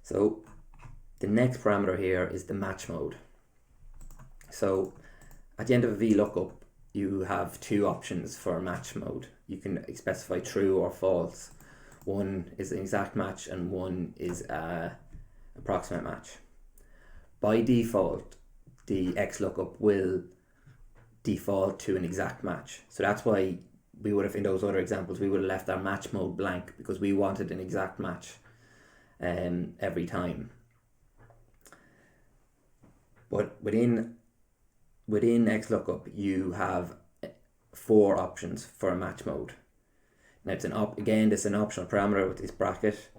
So the next parameter here is the match mode. So at the end of a VLOOKUP, you have two options for match mode. You can specify true or false. One is an exact match and one is an approximate match. By default, the XLOOKUP will default to an exact match. So that's why we would have, in those other examples, we would have left our match mode blank, because we wanted an exact match every time. But within XLOOKUP, you have 4 options for a match mode. Now it's again, this is an optional parameter with this bracket.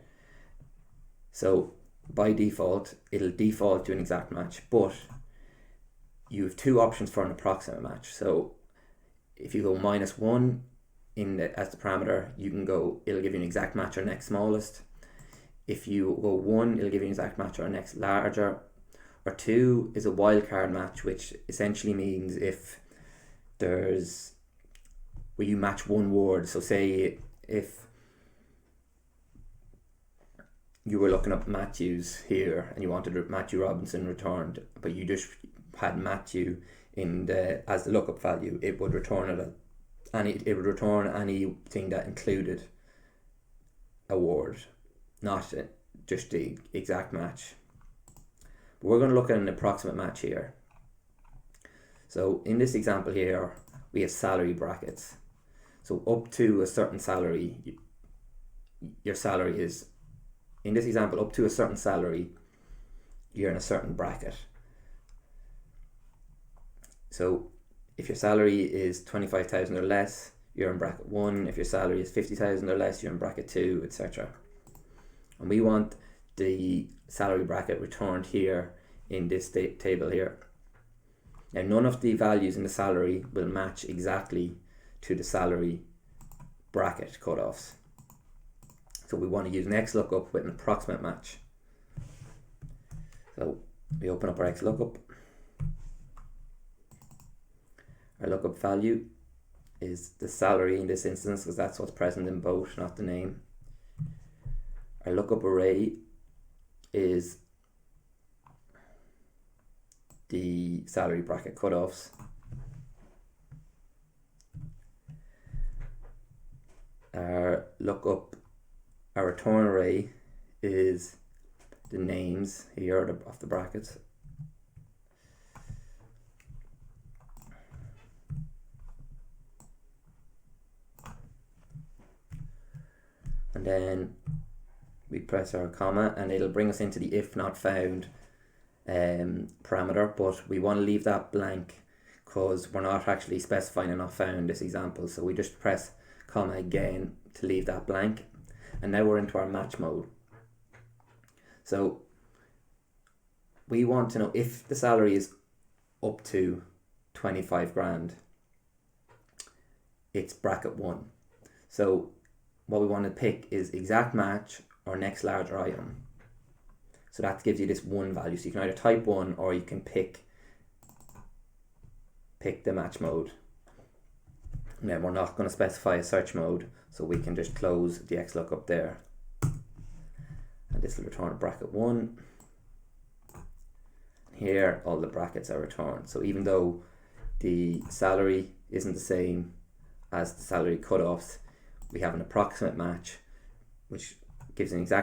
So by default, it'll default to an exact match, but you have 2 options for an approximate match. So if you go -1 as the parameter, you can go, it'll give you an exact match or next smallest. If you go 1, it'll give you an exact match or next larger. Or 2 is a wildcard match, which essentially means if there's, where you match one word. So say if you were looking up Matthews here and you wanted Matthew Robinson returned, but you just had Matthew in as the lookup value, it would return anything that included a word, not just the exact match. But we're going to look at an approximate match here. So in this example here, we have salary brackets. So up to a certain salary, your salary is, in this example, up to a certain salary, you're in a certain bracket. So if your salary is 25,000 or less, you're in bracket 1. If your salary is 50,000 or less, you're in bracket 2, etc. And we want the salary bracket returned here in this table here. Now none of the values in the salary will match exactly to the salary bracket cutoffs. So we want to use an XLOOKUP with an approximate match. So we open up our XLOOKUP. Our lookup value is the salary in this instance, because that's what's present in both, not the name. Our lookup array is the salary bracket cutoffs. Our return array is the names here of the brackets. And then we press our comma and it'll bring us into the if not found parameter, but we want to leave that blank because we're not actually specifying a not found in this example. So we just press comma again to leave that blank. And now we're into our match mode. So we want to know if the salary is up to 25 grand, it's bracket 1. So what we want to pick is exact match or next larger item. So that gives you this one value. So you can either type 1 or you can pick the match mode. Now we're not going to specify a search mode, so we can just close the XLOOKUP there. And this will return a bracket 1. Here all the brackets are returned. So even though the salary isn't the same as the salary cutoffs, we have an approximate match which gives an exact